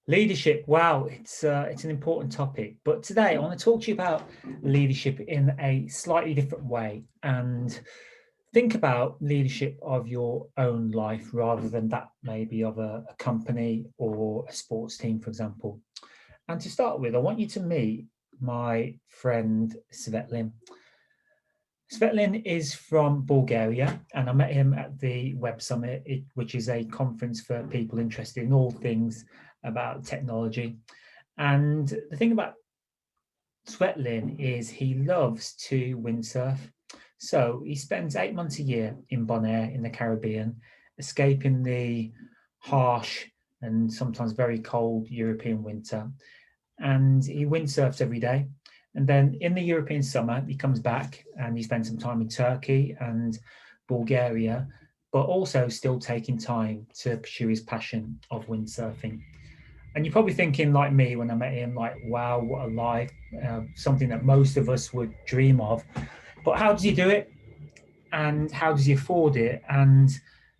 Leadership, wow, it's an important topic. But today I want to talk to you about leadership in a slightly different way and think about leadership of your own life rather than that maybe of a company or a sports team, for example. And to start with, I want you to meet my friend Svetlin. Svetlin is from Bulgaria, and I met him at the Web Summit, which is a conference for people interested in all things about technology. And the thing about Svetlin is he loves to windsurf. So he spends 8 months a year in Bonaire in the Caribbean, escaping the harsh and sometimes very cold European winter. And he windsurfs every day. And then in the European summer, he comes back and he spends some time in Turkey and Bulgaria, but also still taking time to pursue his passion of windsurfing. And you're probably thinking, like me, when I met him, like, wow, what a life, something that most of us would dream of. But how does he do it? And how does he afford it? And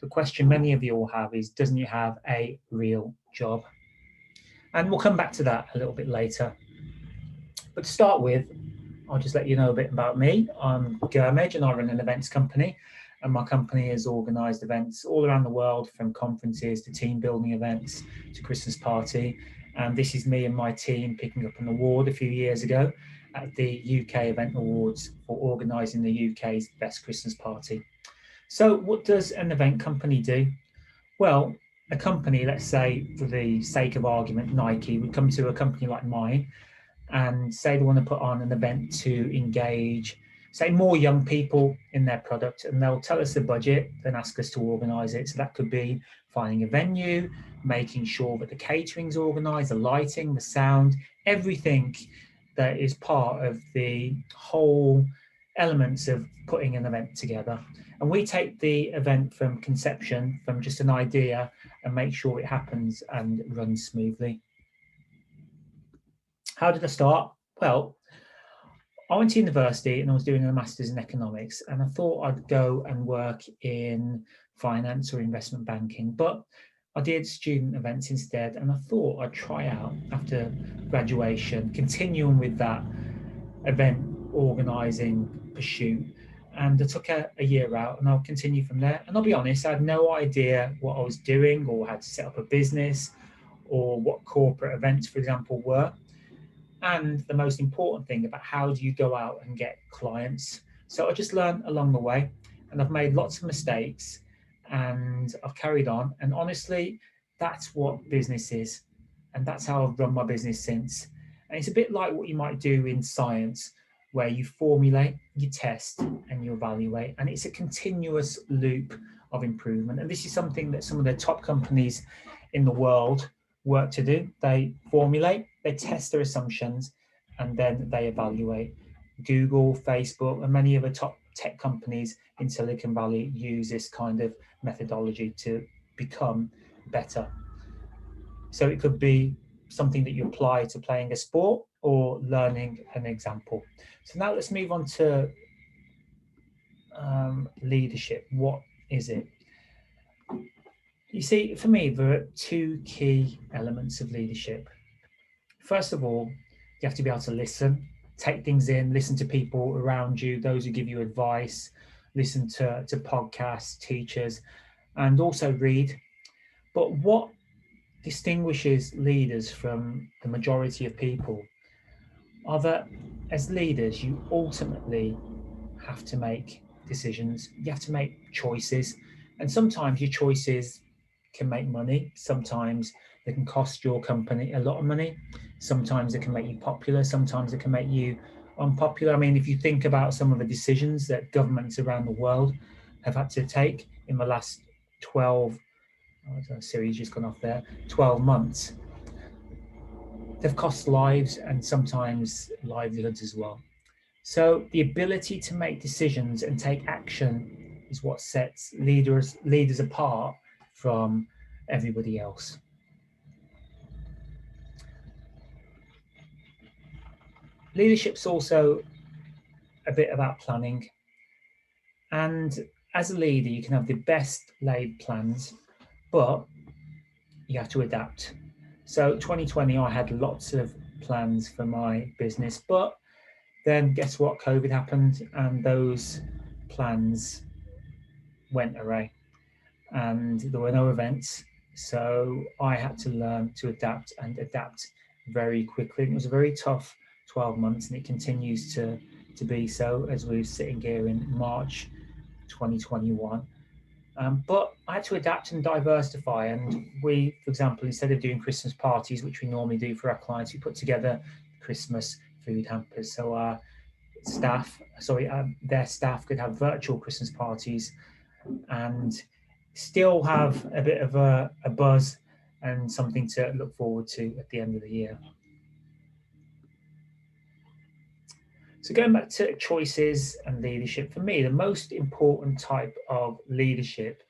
the question many of you all have is, doesn't he have a real job? And we'll come back to that a little bit later. But to start with, I'll just let you know a bit about me. I'm Gurmej and I run an events company. And my company has organised events all around the world, from conferences to team building events to Christmas party. And this is me and my team picking up an award a few years ago at the UK Event Awards for organising the UK's best Christmas party. So what does an event company do? Well, a company, let's say for the sake of argument, Nike, would come to a company like mine and say they want to put on an event to engage, say, more young people in their product, and they'll tell us the budget and ask us to organise it. So that could be finding a venue, making sure that the catering's organised, the lighting, the sound, everything that is part of the whole elements of putting an event together. And we take the event from conception, from just an idea, and make sure it happens and runs smoothly. How did I start? Well, I went to university and I was doing a master's in economics, and I thought I'd go and work in finance or investment banking, but I did student events instead, and I thought I'd try out after graduation, continuing with that event organising pursuit. And I took a year out and I'll continue from there. And I'll be honest, I had no idea what I was doing or how to set up a business or what corporate events, for example, were. And the most important thing about how do you go out and get clients. So I just learned along the way, and I've made lots of mistakes and I've carried on. And honestly, that's what business is. And that's how I've run my business since. And it's a bit like what you might do in science, where you formulate, you test, and you evaluate. And it's a continuous loop of improvement. And this is something that some of the top companies in the world work to do. They formulate, they test their assumptions, and then they evaluate. Google, Facebook, and many of the top tech companies in Silicon Valley use this kind of methodology to become better. So it could be something that you apply to playing a sport or learning an example. So now let's move on to leadership. What is it? You see, for me, there are two key elements of leadership. First of all, you have to be able to listen, take things in, listen to people around you, those who give you advice, listen to podcasts, teachers, and also read. But what distinguishes leaders from the majority of people are that as leaders, you ultimately have to make decisions, you have to make choices. And sometimes your choices can make money, sometimes they can cost your company a lot of money, sometimes it can make you popular, sometimes it can make you unpopular. I mean, if you think about some of the decisions that governments around the world have had to take in the last 12, Siri's just gone off there, 12 months, they've cost lives and sometimes livelihoods as well. So the ability to make decisions and take action is what sets leaders apart from everybody else. Leadership's also a bit about planning. And as a leader, you can have the best laid plans, but you have to adapt. So 2020, I had lots of plans for my business, but then guess what? COVID happened, and those plans went away, and there were no events. So I had to learn to adapt very quickly. It was a very tough 12 months, and it continues to be so as we're sitting here in March 2021. But I had to adapt and diversify. And we, for example, instead of doing Christmas parties, which we normally do for our clients, we put together Christmas food hampers. So our their staff could have virtual Christmas parties and still have a bit of a buzz and something to look forward to at the end of the year. So going back to choices and leadership, for me, the most important type of leadership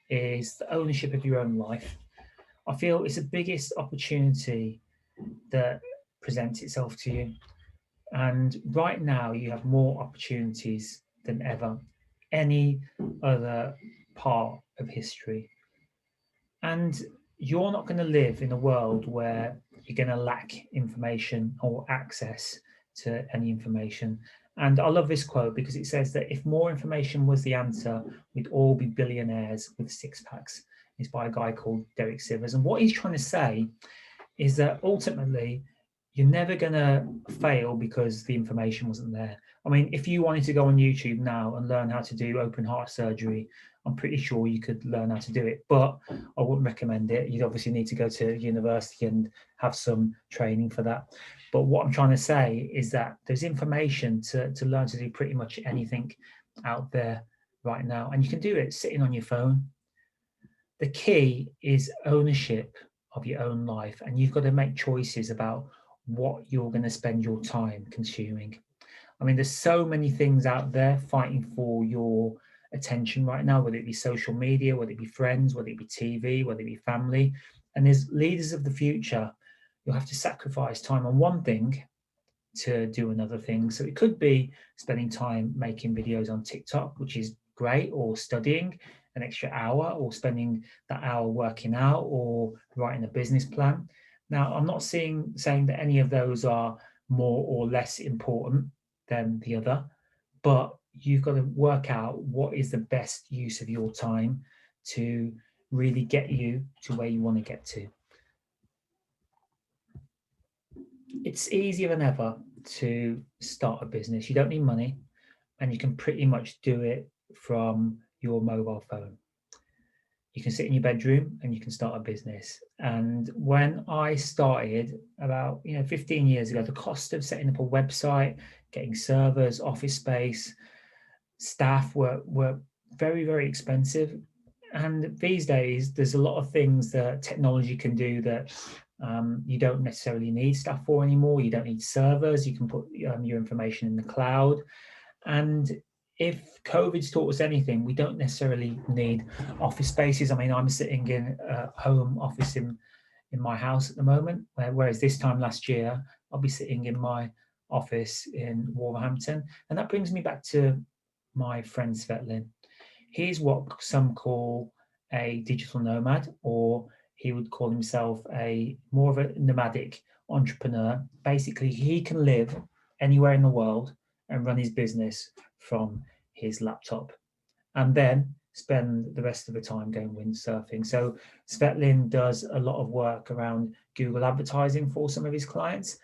is the ownership of your own life. I feel it's the biggest opportunity that presents itself to you. And right now, you have more opportunities than ever, any other part of history. And you're not going to live in a world where you're going to lack information or access to any information. And I love this quote because it says that if more information was the answer, we'd all be billionaires with six packs. It's by a guy called Derek Sivers. And what he's trying to say is that ultimately you're never going to fail because the information wasn't there. I mean, if you wanted to go on YouTube now and learn how to do open heart surgery, I'm pretty sure you could learn how to do it, but I wouldn't recommend it. You'd obviously need to go to university and have some training for that. But what I'm trying to say is that there's information to learn to do pretty much anything out there right now. And you can do it sitting on your phone. The key is ownership of your own life, and you've got to make choices about what you're going to spend your time consuming. I mean, there's so many things out there fighting for your attention right now, whether it be social media, whether it be friends, whether it be TV, whether it be family. And as leaders of the future, you'll have to sacrifice time on one thing to do another thing. So it could be spending time making videos on TikTok, which is great, or studying an extra hour, or spending that hour working out, or writing a business plan. Now, I'm not saying that any of those are more or less important than the other, but you've got to work out what is the best use of your time to really get you to where you want to get to. It's easier than ever to start a business. You don't need money, and you can pretty much do it from your mobile phone. You can sit in your bedroom and you can start a business. And when I started about 15 years ago, the cost of setting up a website, getting servers, office space, staff were very, very expensive. And these days, there's a lot of things that technology can do that you don't necessarily need staff for anymore. You don't need servers. You can put your information in the cloud. And if COVID's taught us anything, we don't necessarily need office spaces. I mean, I'm sitting in a home office in my house at the moment, whereas this time last year, I'll be sitting in my office in Wolverhampton. And that brings me back to my friend Svetlin. He's what some call a digital nomad, or he would call himself more of a nomadic entrepreneur. Basically, he can live anywhere in the world and run his business from his laptop, and then spend the rest of the time going windsurfing. So Svetlin does a lot of work around Google advertising for some of his clients,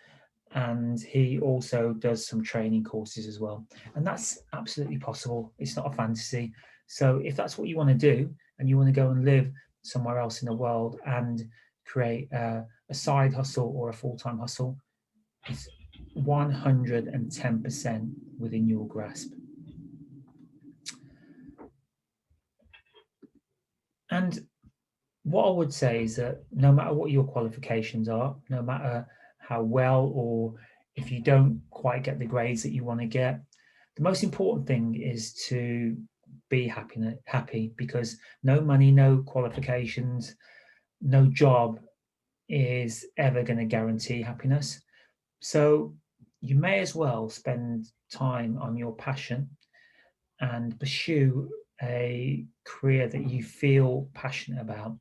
and he also does some training courses as well. And that's absolutely possible. It's not a fantasy. So if that's what you want to do, and you want to go and live somewhere else in the world and create a side hustle or a full-time hustle, it's 110% within your grasp. And what I would say is that no matter what your qualifications are, no matter how well, or if you don't quite get the grades that you want to get, the most important thing is to be happy, because no money, no qualifications, no job is ever going to guarantee happiness. So you may as well spend time on your passion and pursue a career that you feel passionate about.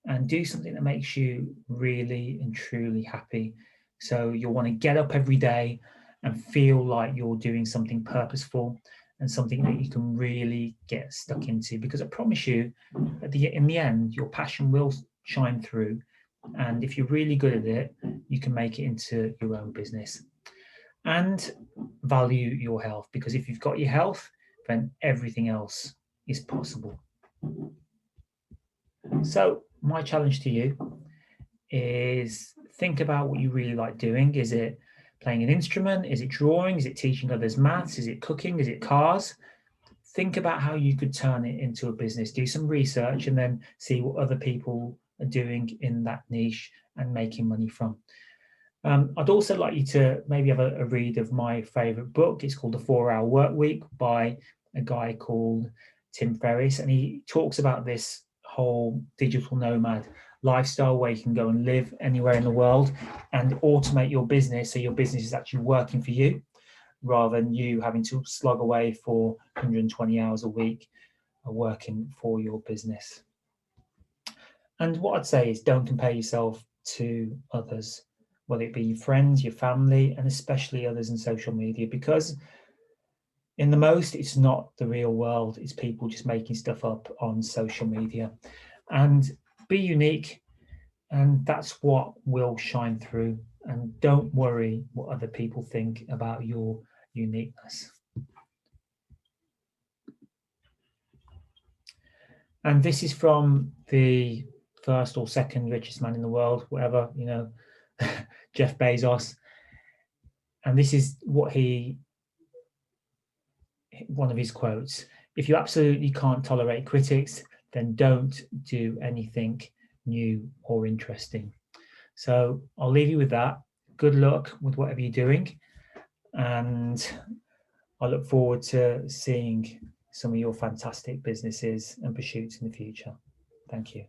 and do something that makes you really and truly happy. So you'll want to get up every day and feel like you're doing something purposeful and something that you can really get stuck into, because I promise you, in the end, your passion will shine through. And if you're really good at it, you can make it into your own business. And value your health, because if you've got your health, then everything else is possible. So, my challenge to you is think about what you really like doing. Is it playing an instrument? Is it drawing? Is it teaching others maths? Is it cooking? Is it cars? Think about how you could turn it into a business. Do some research and then see what other people are doing in that niche and making money from. I'd also like you to maybe have a read of my favorite book. It's called The 4 Hour Work Week by a guy called Tim Ferriss. And he talks about this whole digital nomad lifestyle where you can go and live anywhere in the world and automate your business. So your business is actually working for you rather than you having to slog away for 120 hours a week working for your business. And what I'd say is don't compare yourself to others, whether it be your friends, your family, and especially others in social media, because in the most, it's not the real world. It's people just making stuff up on social media. And be unique, and that's what will shine through. And don't worry what other people think about your uniqueness. And this is from the first or second richest man in the world, whatever, Jeff Bezos. And this is one of his quotes: if you absolutely can't tolerate critics, then don't do anything new or interesting. So I'll leave you with that. Good luck with whatever you're doing. And I look forward to seeing some of your fantastic businesses and pursuits in the future. Thank you.